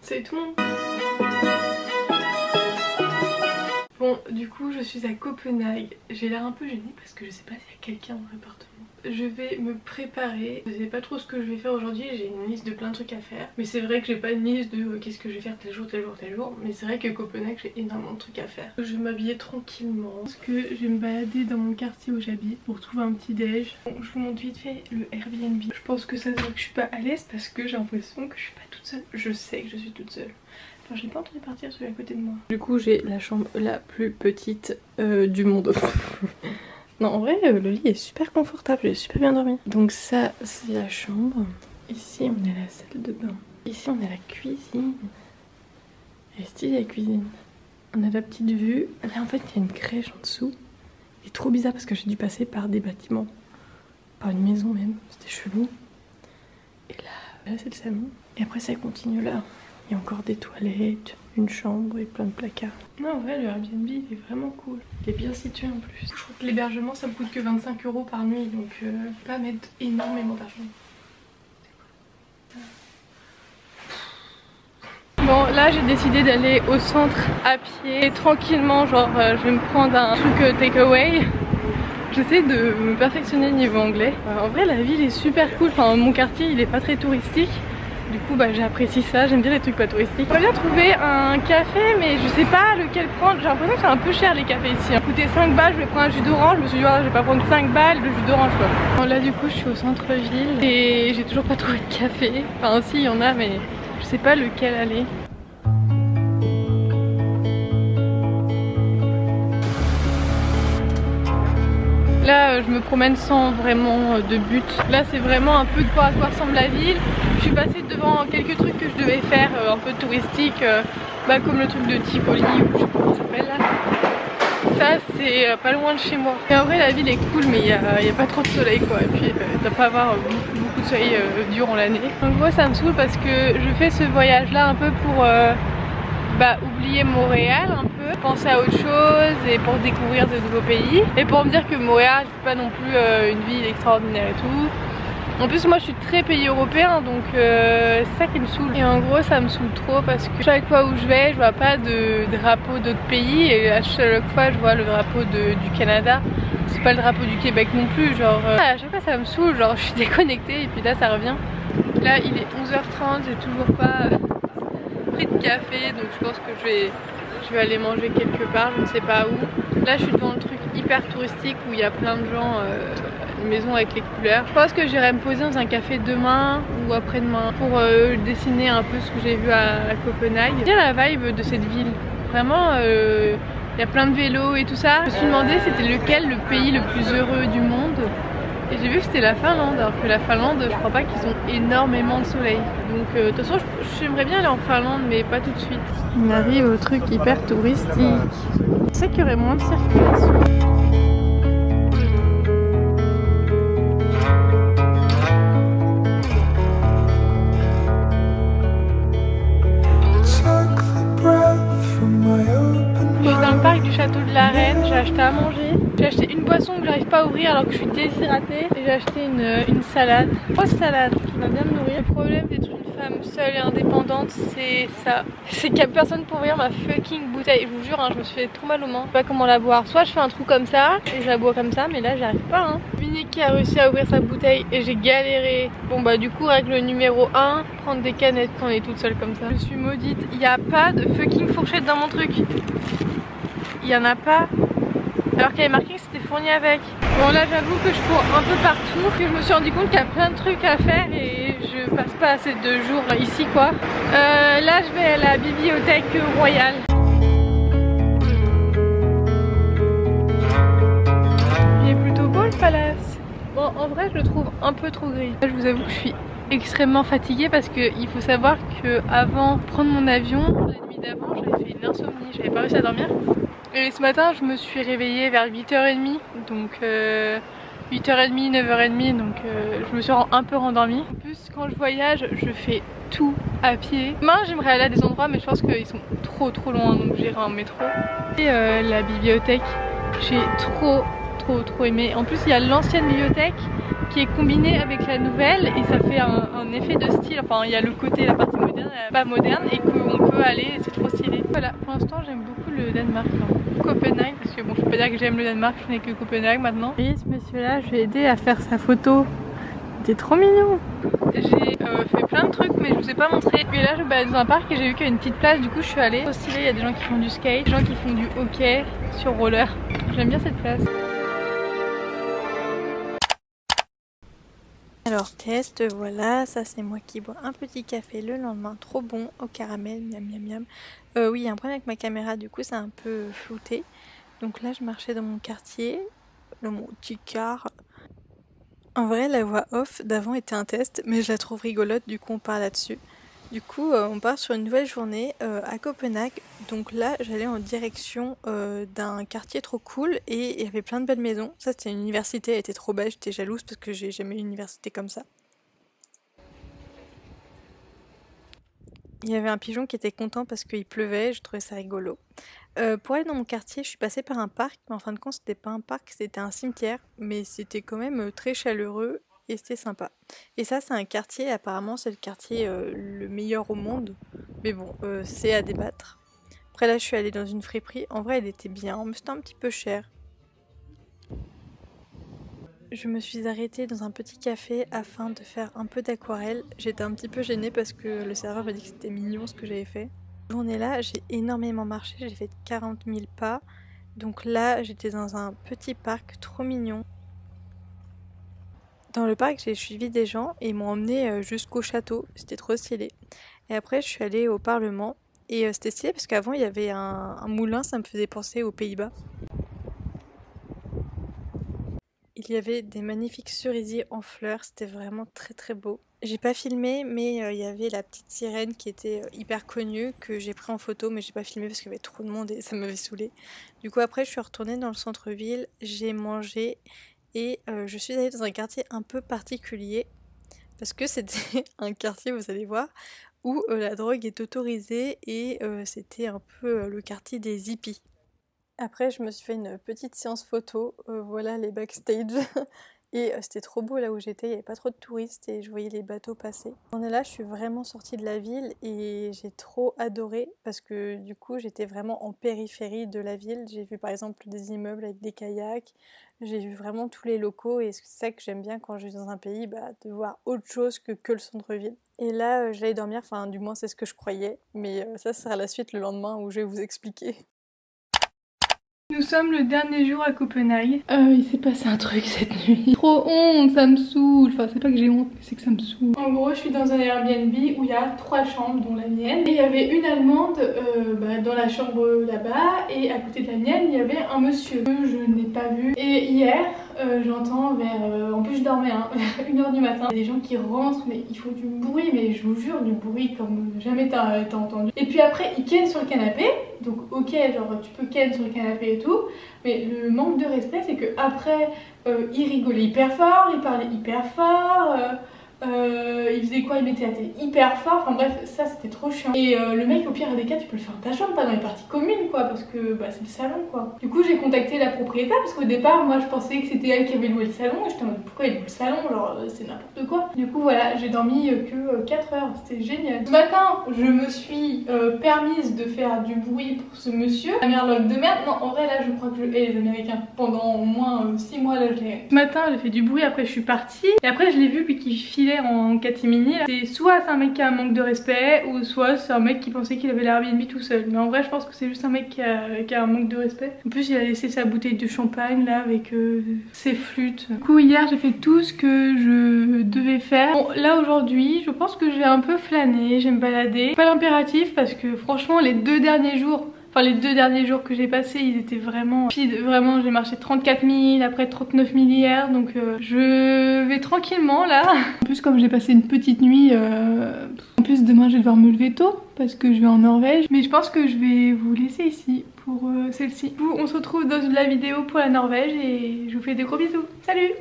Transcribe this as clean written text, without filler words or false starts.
Salut tout le monde. Bon, du coup je suis à Copenhague. J'ai l'air un peu gênée parce que je sais pas s'il y a quelqu'un dans l'appartement. Je vais me préparer. Je sais pas trop ce que je vais faire aujourd'hui. J'ai une liste de plein de trucs à faire. Mais c'est vrai que j'ai pas une liste de qu'est-ce que je vais faire tel jour, tel jour, tel jour. Mais c'est vrai que Copenhague j'ai énormément de trucs à faire. Je vais m'habiller tranquillement parce que je vais me balader dans mon quartier où j'habite pour trouver un petit déj. Bon, je vous montre vite fait le Airbnb. Je pense que ça se voit que je suis pas à l'aise parce que j'ai l'impression que je suis pas toute seule. Je sais que je suis toute seule. Enfin, je l'ai pas entendu partir celui à côté de moi. Du coup j'ai la chambre la plus petite du monde. Non, en vrai le lit est super confortable, j'ai super bien dormi. Donc ça c'est la chambre. Ici on a la salle de bain. Ici on a la cuisine. Elle est stylée la cuisine. On a la petite vue. Là en fait il y a une crèche en dessous. C'est trop bizarre parce que j'ai dû passer par des bâtiments. Par une maison même, c'était chelou. Et là c'est le salon. Et après ça continue là. Il y a encore des toilettes, une chambre et plein de placards. Non, en vrai, le Airbnb il est vraiment cool. Il est bien situé en plus. Je crois que l'hébergement ça me coûte que 25 € par nuit, donc pas mettre énormément d'argent. Bon, là j'ai décidé d'aller au centre à pied, tranquillement, genre je vais me prendre un truc takeaway. J'essaie de me perfectionner niveau anglais. En vrai, la ville est super cool. Enfin, mon quartier il est pas très touristique. Du coup bah j'apprécie ça, j'aime bien les trucs pas touristiques. J'aimerais bien trouver un café mais je sais pas lequel prendre. J'ai l'impression que c'est un peu cher les cafés ici. Ça coûtait 5 balles, je vais prendre un jus d'orange. Je me suis dit oh, je vais pas prendre 5 balles de jus d'orange quoi. Bon, là du coup je suis au centre-ville et j'ai toujours pas trouvé de café. Enfin si il y en a mais je sais pas lequel aller. Là je me promène sans vraiment de but. Là c'est vraiment un peu de voir à quoi ressemble la ville. Je suis passée devant quelques trucs que je devais faire un peu touristiques, comme le truc de Tivoli ou je sais pas comment ça s'appelle là. Ça c'est pas loin de chez moi. Et en vrai la ville est cool mais il y a pas trop de soleil quoi. Et puis t'as pas à avoir beaucoup de soleil durant l'année. Donc moi ça me saoule parce que je fais ce voyage là un peu pour oublier Montréal un peu, penser à autre chose et pour découvrir de nouveaux pays et pour me dire que Montréal c'est pas non plus une ville extraordinaire et tout. En plus moi je suis très pays européen donc c'est ça qui me saoule. Et en gros ça me saoule trop parce que chaque fois où je vais je vois pas de drapeau d'autres pays et à chaque fois je vois le drapeau du Canada. C'est pas le drapeau du Québec non plus, genre à chaque fois ça me saoule, genre je suis déconnectée et puis là ça revient. Là il est 11h30, j'ai toujours pas pris de café donc je pense que je vais aller manger quelque part, je ne sais pas où. Là je suis devant le truc hyper touristique où il y a plein de gens, une maison avec les couleurs. Je pense que j'irai me poser dans un café demain ou après-demain pour dessiner un peu ce que j'ai vu à Copenhague. J'aime bien la vibe de cette ville, vraiment il y a plein de vélos et tout ça. Je me suis demandé c'était lequel le pays le plus heureux du monde. Et j'ai vu que c'était la Finlande, alors que la Finlande, je crois pas qu'ils ont énormément de soleil. Donc de toute façon, j'aimerais bien aller en Finlande, mais pas tout de suite. On arrive au truc hyper touristique. C'est ça qu'il y aurait moins de circulation. Je suis dans le parc du château de la Reine, j'ai acheté à manger. J'ai acheté une boisson que j'arrive pas à ouvrir alors que je suis déshydratée. Et j'ai acheté une salade, grosse salade qui va bien me nourrir. Le problème d'être une femme seule et indépendante c'est ça. C'est qu'il y a personne pour ouvrir ma fucking bouteille. Je vous jure hein, je me suis fait trop mal aux mains. Je sais pas comment la boire. Soit je fais un trou comme ça et je la bois comme ça mais là j'arrive pas hein. Dominique qui a réussi à ouvrir sa bouteille et j'ai galéré. Bon bah du coup règle numéro 1, prendre des canettes quand on est toute seule comme ça. Je suis maudite, il n'y a pas de fucking fourchette dans mon truc. Il y en a pas. Alors qu'il y avait marqué que c'était fourni avec. Bon là j'avoue que je cours un peu partout, que je me suis rendu compte qu'il y a plein de trucs à faire et je passe pas assez de jours ici quoi. Là je vais à la bibliothèque royale. Il est plutôt beau le palace. Bon en vrai je le trouve un peu trop gris. Là, je vous avoue que je suis extrêmement fatiguée parce qu'il faut savoir que avant de prendre mon avion, la nuit d'avant j'avais fait une insomnie, j'avais pas réussi à dormir. Et ce matin je me suis réveillée vers 8h30, donc 8h30, 9h30, donc je me suis un peu rendormie. En plus quand je voyage je fais tout à pied. Demain j'aimerais aller à des endroits mais je pense qu'ils sont trop loin donc j'irai en métro. Et la bibliothèque, j'ai trop aimé. En plus il y a l'ancienne bibliothèque qui est combinée avec la nouvelle et ça fait un effet de style, enfin il y a le côté, la partie moderne moderne et qu'on peut aller, c'est trop stylé. Voilà, pour l'instant j'aime beaucoup le Danemark. Copenhague, parce que bon, je peux pas dire que j'aime le Danemark, je n'ai que Copenhague maintenant. Et ce monsieur là, je vais aider à faire sa photo. C'était trop mignon. J'ai fait plein de trucs mais je vous ai pas montré. Et là je me balade dans un parc et j'ai vu qu'il y avait une petite place, du coup je suis allée. Trop stylé, il y a des gens qui font du skate, des gens qui font du hockey sur roller. J'aime bien cette place. Alors test, voilà, ça c'est moi qui bois un petit café le lendemain, trop bon au caramel, miam miam miam. Oui, il y a un problème avec ma caméra, du coup c'est un peu flouté. Donc là je marchais dans mon quartier, dans mon petit car. En vrai la voix off d'avant était un test, mais je la trouve rigolote, du coup on part là-dessus. Du coup on part sur une nouvelle journée à Copenhague. Donc là j'allais en direction d'un quartier trop cool et il y avait plein de belles maisons. Ça c'était une université, elle était trop belle, j'étais jalouse parce que j'ai jamais eu une université comme ça. Il y avait un pigeon qui était content parce qu'il pleuvait, je trouvais ça rigolo. Pour aller dans mon quartier, je suis passée par un parc, mais en fin de compte c'était pas un parc, c'était un cimetière, mais c'était quand même très chaleureux et c'était sympa. Et ça c'est un quartier, apparemment c'est le quartier le meilleur au monde, mais bon c'est à débattre. Après là je suis allée dans une friperie, en vrai elle était bien, mais c'était un petit peu cher. Je me suis arrêtée dans un petit café afin de faire un peu d'aquarelle. J'étais un petit peu gênée parce que le serveur m'a dit que c'était mignon ce que j'avais fait. Cette journée-là, j'ai énormément marché, j'ai fait 40 000 pas. Donc là, j'étais dans un petit parc trop mignon. Dans le parc, j'ai suivi des gens et ils m'ont emmené jusqu'au château. C'était trop stylé. Et après, je suis allée au Parlement. Et c'était stylé parce qu'avant, il y avait un moulin, ça me faisait penser aux Pays-Bas. Il y avait des magnifiques cerisiers en fleurs, c'était vraiment très très beau. J'ai pas filmé mais il y avait la petite sirène qui était hyper connue que j'ai pris en photo mais j'ai pas filmé parce qu'il y avait trop de monde et ça m'avait saoulée. Du coup après je suis retournée dans le centre-ville, j'ai mangé et je suis allée dans un quartier un peu particulier parce que c'était un quartier, vous allez voir, où la drogue est autorisée et c'était un peu le quartier des hippies. Après, je me suis fait une petite séance photo, voilà les backstage. Et c'était trop beau là où j'étais, il n'y avait pas trop de touristes et je voyais les bateaux passer. On est là, je suis vraiment sortie de la ville et j'ai trop adoré parce que du coup j'étais vraiment en périphérie de la ville. J'ai vu par exemple des immeubles avec des kayaks, j'ai vu vraiment tous les locaux et c'est ça que j'aime bien quand je suis dans un pays, de voir autre chose que le centre-ville. Et là, j'allais dormir, enfin du moins c'est ce que je croyais, mais ça sera la suite le lendemain où je vais vous expliquer. Nous sommes le dernier jour à Copenhague. Il s'est passé un truc cette nuit. Trop honte, ça me saoule. Enfin, c'est pas que j'ai honte, mais c'est que ça me saoule. En gros, je suis dans un Airbnb où il y a 3 chambres, dont la mienne. Et il y avait une Allemande dans la chambre là-bas. Et à côté de la mienne, il y avait un monsieur que je n'ai pas vu. Et hier, j'entends vers... en plus, je dormais, vers 1h du matin. Il y a des gens qui rentrent, mais il faut du bruit. Mais je vous jure, du bruit comme jamais t'as entendu. Et puis après, ils kennent sur le canapé. Donc ok, genre tu peux ken sur le canapé et tout, mais le manque de respect c'est que après il rigolait hyper fort, il parlait hyper fort, il faisait quoi, il mettait la télé hyper fort, enfin bref ça c'était trop chiant. Et le mec au pire des cas tu peux le faire dans ta chambre, pas dans les parties communes quoi, parce que c'est le salon quoi. Du coup j'ai contacté la propriétaire parce qu'au départ moi je pensais que c'était elle qui avait loué le salon et j'étais en mode pourquoi elle loue le salon, genre c'est n'importe quoi. Du coup voilà, j'ai dormi que 4 heures, c'était génial. Ce matin je me suis permise de faire du bruit pour ce monsieur, la merloc de merde. Non en vrai là je crois que je hais les Américains. Pendant au moins 6 mois là je les hais. Ce matin j'ai fait du bruit, après je suis partie et après je l'ai vu puis qu'il filait en catimini. C'est soit c'est un mec qui a un manque de respect ou soit c'est un mec qui pensait qu'il avait l'Airbnb tout seul. Mais en vrai je pense que c'est juste un mec qui a un manque de respect. En plus il a laissé sa bouteille de champagne là avec ses flûtes. Du coup hier j'ai fait tout ce que je devais faire. Bon là aujourd'hui je pense que je vais un peu flâner, je vais me balader. Pas l'impératif parce que franchement les 2 derniers jours, les 2 derniers jours que j'ai passés, ils étaient vraiment rapides. Vraiment, j'ai marché 34 000, après 39 000 hier. Donc je vais tranquillement là. En plus, comme j'ai passé une petite nuit, en plus demain je vais devoir me lever tôt parce que je vais en Norvège. Mais je pense que je vais vous laisser ici pour celle-ci. On se retrouve dans la vidéo pour la Norvège et je vous fais des gros bisous. Salut!